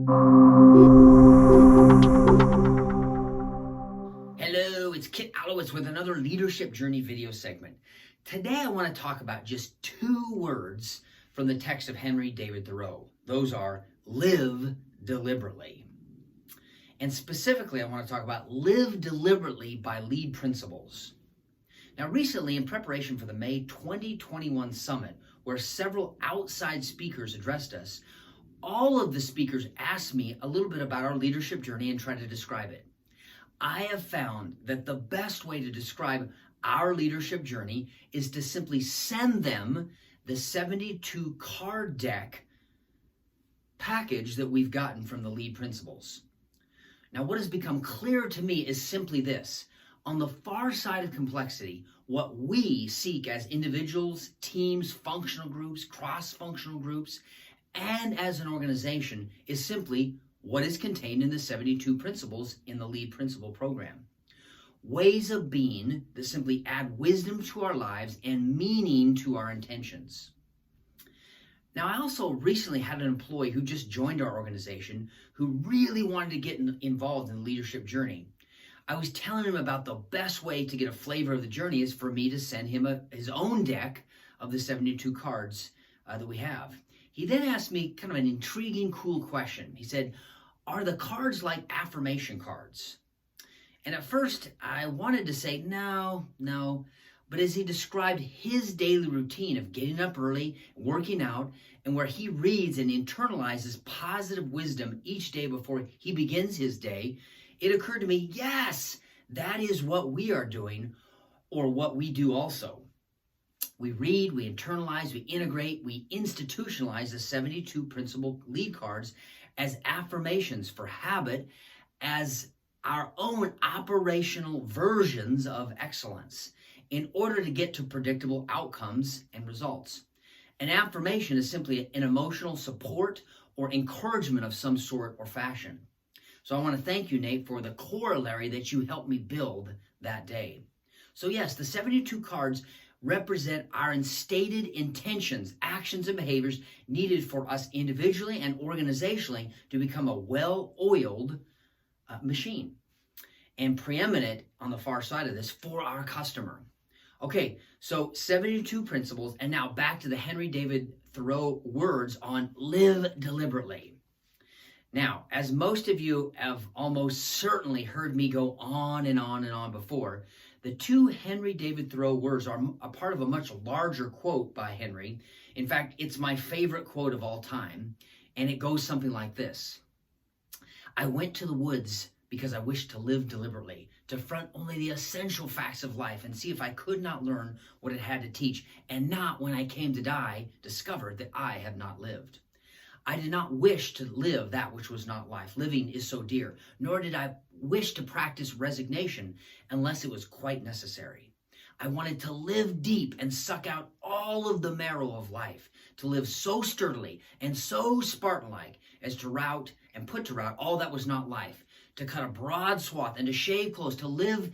Hello, it's Kit Allowitz with another Leadership Journey video segment. Today I want to talk about just two words from the text of Henry David Thoreau. Those are live deliberately. And specifically, I want to talk about live deliberately by lead principles. Now, recently, in preparation for the May 2021 summit, where several outside speakers addressed us, all of the speakers asked me a little bit about our leadership journey and tried to describe it. I have found that the best way to describe our leadership journey is to simply send them the 72 card deck package that we've gotten from the lead principles. Now, what has become clear to me is simply this. On the far side of complexity, what we seek as individuals, teams, functional groups, cross-functional groups, and as an organization is simply what is contained in the 72 principles in the lead principle program. Ways of being that simply add wisdom to our lives and meaning to our intentions. Now, I also recently had an employee who just joined our organization who really wanted to get involved in the leadership journey. I was telling him about the best way to get a flavor of the journey is for me to send him his own deck of the 72 cards that we have. He then asked me kind of an intriguing, cool question. He said, "Are the cards like affirmation cards?" And at first, I wanted to say no. But as he described his daily routine of getting up early, working out, and where he reads and internalizes positive wisdom each day before he begins his day, it occurred to me, yes, that is what we are doing, or what we do also. We read, we internalize, we integrate, we institutionalize the 72 principle lead cards as affirmations for habit, as our own operational versions of excellence in order to get to predictable outcomes and results. An affirmation is simply an emotional support or encouragement of some sort or fashion. So I want to thank you, Nate, for the corollary that you helped me build that day. So yes, the 72 cards represent our instated intentions, actions, and behaviors needed for us individually and organizationally to become a well-oiled machine, and preeminent on the far side of this for our customer. Okay, so 72 principles, and now back to the Henry David Thoreau words on live deliberately. Now, as most of you have almost certainly heard me go on and on and on before, the two Henry David Thoreau words are a part of a much larger quote by Henry. In fact, it's my favorite quote of all time, and it goes something like this. "I went to the woods because I wished to live deliberately, to front only the essential facts of life and see if I could not learn what it had to teach, and not, when I came to die, discovered that I had not lived. I did not wish to live that which was not life. Living is so dear. Nor did I wish to practice resignation unless it was quite necessary. I wanted to live deep and suck out all of the marrow of life, to live so sturdily and so Spartan-like as to rout and put to rout all that was not life, to cut a broad swath and to shave close, to live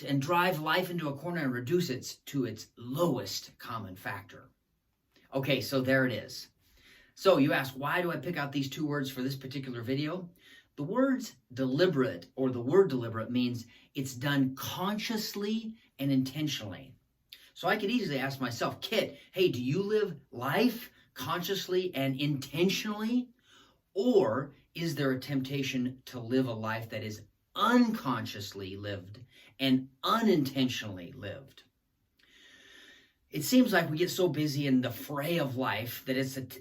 and drive life into a corner and reduce it to its lowest common factor." Okay, so there it is. So you ask, why do I pick out these two words for this particular video? The words deliberate, or the word deliberate, means it's done consciously and intentionally. So I could easily ask myself, Kit, hey, do you live life consciously and intentionally? Or is there a temptation to live a life that is unconsciously lived and unintentionally lived? It seems like we get so busy in the fray of life that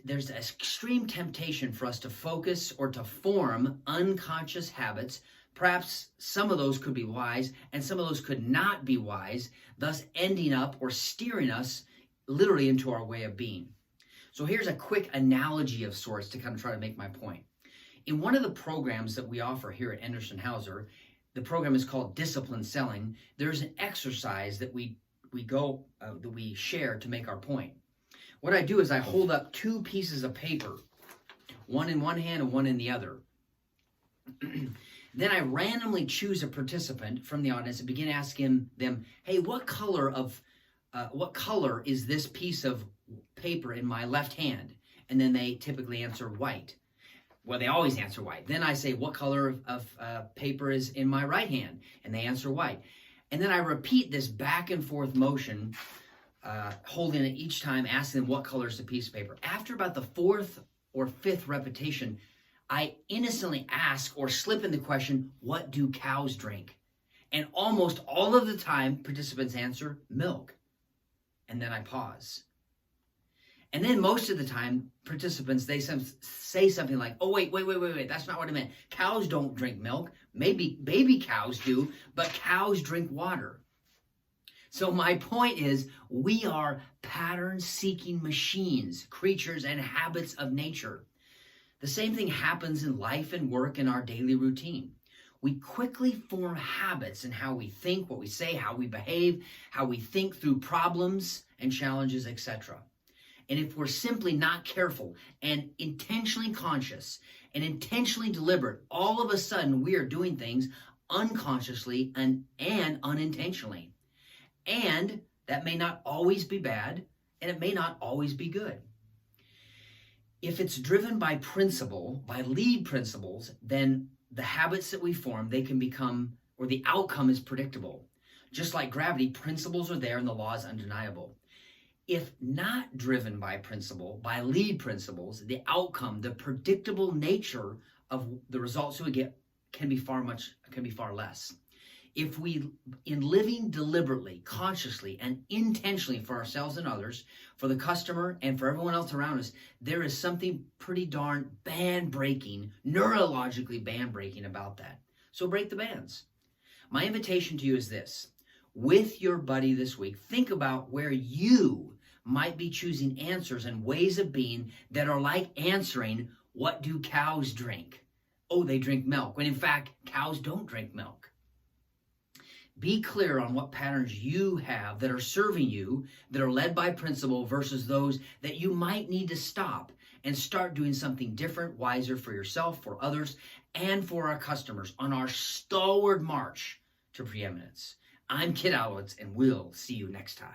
there's an extreme temptation for us to focus or to form unconscious habits. Perhaps some of those could be wise and some of those could not be wise, thus ending up or steering us literally into our way of being. So here's a quick analogy of sorts to kind of try to make my point. In one of the programs that we offer here at Anderson Hauser, the program is called Discipline Selling. There's an exercise that we share to make our point. What I do is I hold up two pieces of paper, one in one hand and one in the other. Then I randomly choose a participant from the audience and begin asking them, hey, what color is this piece of paper in my left hand? And then they typically answer white. Well, they always answer white. Then I say, what color of paper is in my right hand? And they answer white. And then I repeat this back and forth motion, holding it each time, asking them what color is the piece of paper. After about the fourth or fifth repetition, I innocently ask or slip in the question, what do cows drink? And almost all of the time, participants answer milk. And then I pause. And then most of the time, participants, they say something like, oh, wait, that's not what I meant. Cows don't drink milk. Maybe baby cows do, but cows drink water. So my point is, we are pattern-seeking machines, creatures, and habits of nature. The same thing happens in life and work in our daily routine. We quickly form habits in how we think, what we say, how we behave, how we think through problems and challenges, etc. And if we're simply not careful and intentionally conscious and intentionally deliberate, all of a sudden we are doing things unconsciously and unintentionally. And that may not always be bad, and it may not always be good. If it's driven by principle, by lead principles, then the habits that we form, they can become, or the outcome is predictable. Just like gravity, principles are there and the law is undeniable. If not driven by principle, by lead principles, the outcome, the predictable nature of the results we get can be far less. If we, in living deliberately, consciously, and intentionally for ourselves and others, for the customer and for everyone else around us, there is something pretty darn band-breaking, neurologically band-breaking about that. So break the bands. My invitation to you is this. With your buddy this week, think about where you might be choosing answers and ways of being that are like answering, what do cows drink? Oh, they drink milk, when in fact, cows don't drink milk. Be clear on what patterns you have that are serving you, that are led by principle versus those that you might need to stop and start doing something different, wiser for yourself, for others, and for our customers on our stalwart march to preeminence. I'm Kit Allowitz, and we'll see you next time.